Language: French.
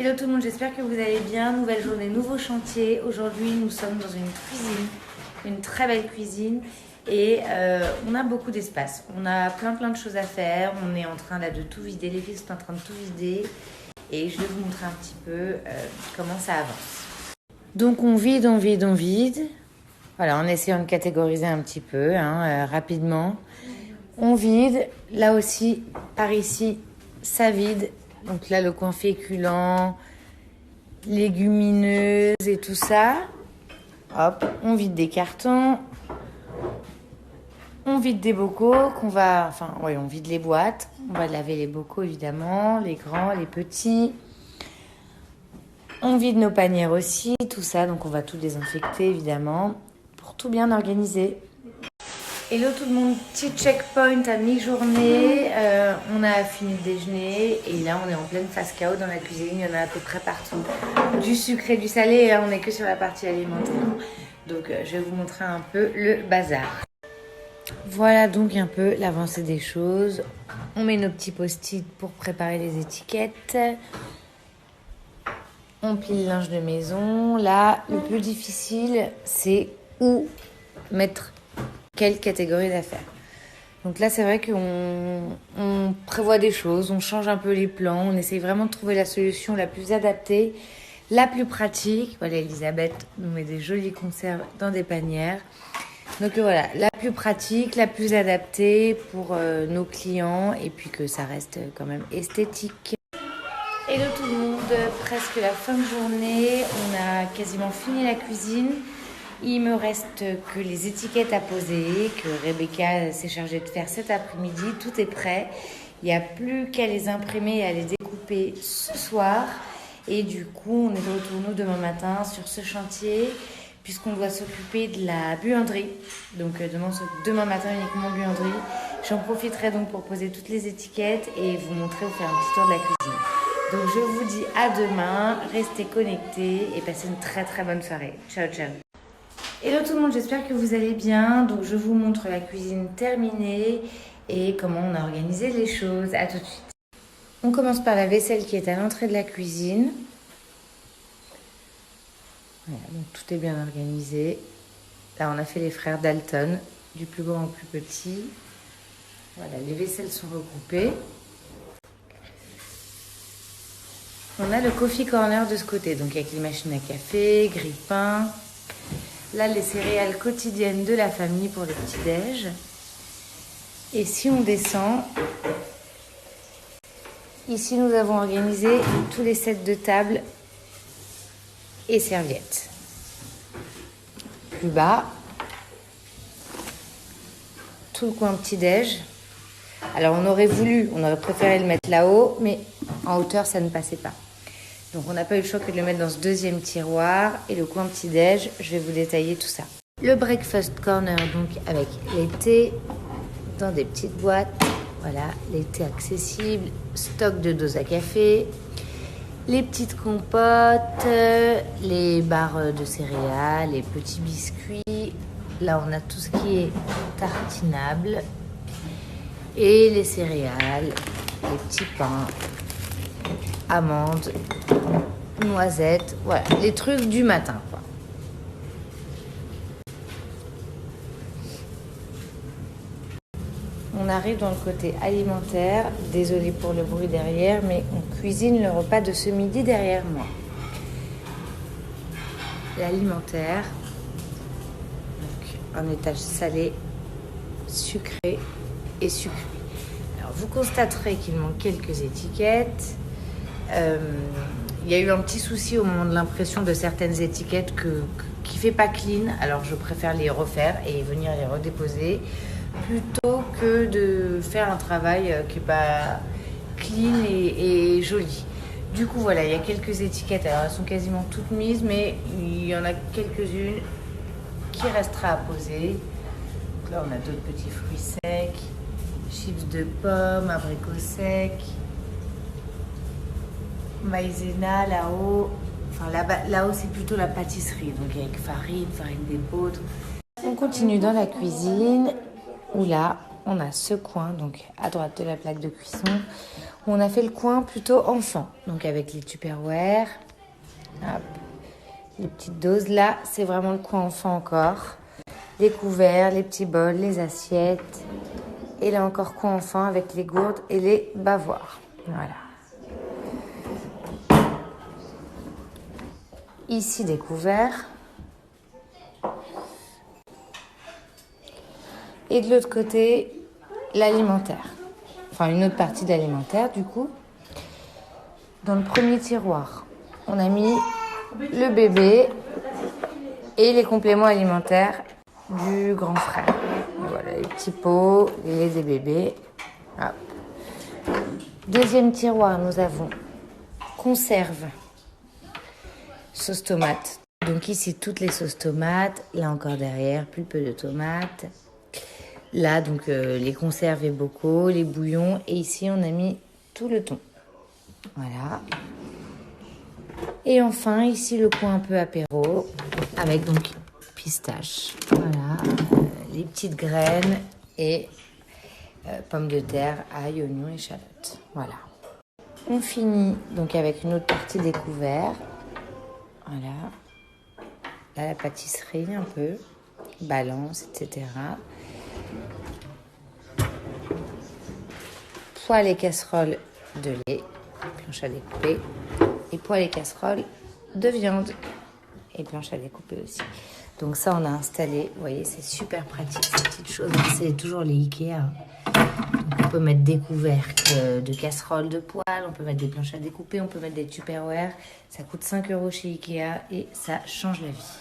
Hello tout le monde, j'espère que vous allez bien. Nouvelle journée, nouveau chantier. Aujourd'hui, nous sommes dans une cuisine, une très belle cuisine. Et on a beaucoup d'espace. On a plein de choses à faire. On est en train là de tout vider. Les filles sont en train de tout vider. Et je vais vous montrer un petit peu comment ça avance. Donc on vide. Voilà, en essayant de catégoriser un petit peu rapidement. On vide. Là aussi, par ici, ça vide. Donc là, le coin féculent, légumineuses et tout ça. Hop, on vide des cartons. On vide des bocaux on vide les boîtes. On va laver les bocaux évidemment, les grands, les petits. On vide nos panières aussi, tout ça. Donc on va tout désinfecter évidemment pour tout bien organiser. Hello tout le monde, petit checkpoint à mi-journée. On a fini de déjeuner et là on est en pleine phase chaos dans la cuisine. Il y en a à peu près partout. Du sucré, du salé, on n'est que sur la partie alimentaire. Donc je vais vous montrer un peu le bazar. Voilà donc un peu l'avancée des choses. On met nos petits post-it pour préparer les étiquettes. On plie le linge de maison. Là, le plus difficile, c'est où mettre quelle catégorie d'affaires. Donc là, c'est vrai qu'on prévoit des choses, on change un peu les plans, on essaye vraiment de trouver la solution la plus adaptée, la plus pratique. Voilà, Elisabeth nous met des jolies conserves dans des panières. Donc voilà, la plus pratique, la plus adaptée pour nos clients et puis que ça reste quand même esthétique. Hello tout le monde, presque la fin de journée, on a quasiment fini la cuisine. Il me reste que les étiquettes à poser, que Rebecca s'est chargée de faire cet après-midi. Tout est prêt. Il n'y a plus qu'à les imprimer et à les découper ce soir. Et du coup, on est de retour nous demain matin sur ce chantier, puisqu'on doit s'occuper de la buanderie. Donc demain matin uniquement buanderie. J'en profiterai donc pour poser toutes les étiquettes et vous montrer, vous faire un petit tour de la cuisine. Donc je vous dis à demain, restez connectés et passez une très bonne soirée. Ciao. Hello tout le monde, j'espère que vous allez bien. Donc je vous montre la cuisine terminée et comment on a organisé les choses. À tout de suite. On commence par la vaisselle qui est à l'entrée de la cuisine. Voilà, donc tout est bien organisé. Là on a fait les frères Dalton, du plus grand au plus petit. Voilà, les vaisselles sont regroupées. On a le coffee corner de ce côté, donc avec les machines à café, grille-pain. Là, les céréales quotidiennes de la famille pour le petit-déj. Et si on descend, ici nous avons organisé tous les sets de table et serviettes. Plus bas, tout le coin petit-déj. Alors on aurait préféré le mettre là-haut, mais en hauteur ça ne passait pas. Donc on n'a pas eu le choix que de le mettre dans ce deuxième tiroir. Et le coin petit-déj, je vais vous détailler tout ça. Le breakfast corner, donc avec les thés dans des petites boîtes. Voilà, les thés accessibles, stock de doses à café, les petites compotes, les barres de céréales, les petits biscuits. Là on a tout ce qui est tartinable. Et les céréales, les petits pains, amandes, noisettes, voilà, les trucs du matin, quoi. On arrive dans le côté alimentaire. Désolée pour le bruit derrière, mais on cuisine le repas de ce midi derrière moi. L'alimentaire, donc un étage salé, sucré et sucré. Alors vous constaterez qu'il manque quelques étiquettes. Il y a eu un petit souci au moment de l'impression de certaines étiquettes qui fait pas clean, alors je préfère les refaire et venir les redéposer plutôt que de faire un travail qui est pas clean et joli. Du coup voilà, il y a quelques étiquettes, alors elles sont quasiment toutes mises, mais il y en a quelques-unes qui restera à poser. Donc là on a d'autres petits fruits secs, chips de pommes, abricots secs, maïzena là-haut. Enfin là-haut c'est plutôt la pâtisserie, donc avec farine d'épeautre. On continue dans la cuisine où là on a ce coin, donc à droite de la plaque de cuisson, où on a fait le coin plutôt enfant. Donc avec les Tupperware, hop, les petites doses. Là, c'est vraiment le coin enfant encore. Les couverts, les petits bols, les assiettes. Et là encore coin enfant avec les gourdes et les bavoirs. Voilà. Ici des couverts. Et de l'autre côté, l'alimentaire. Enfin, une autre partie de l'alimentaire, du coup. Dans le premier tiroir, on a mis le bébé et les compléments alimentaires du grand frère. Voilà, les petits pots, les laits des bébés. Hop. Deuxième tiroir, nous avons conserve, sauce tomate. Donc ici, toutes les sauces tomates. Là encore derrière, plus peu de tomates. Là, donc, les conserves et bocaux, les bouillons. Et ici, on a mis tout le thon. Voilà. Et enfin, ici, le coin un peu apéro. Avec donc pistache. Voilà. Les petites graines et pommes de terre, ail, oignons, échalotes. Voilà. On finit donc avec une autre partie des couverts. Voilà. Là, la pâtisserie un peu. Balance, etc. Poêle et casseroles de lait, planche à découper, et poêle et casseroles de viande, et planche à découper aussi. Donc ça, on a installé, vous voyez, c'est super pratique, ces petites choses. C'est toujours les Ikea. Donc on peut mettre des couvercles de casseroles de poêle, on peut mettre des planches à découper, on peut mettre des Tupperware. Ça coûte 5 € chez Ikea et ça change la vie.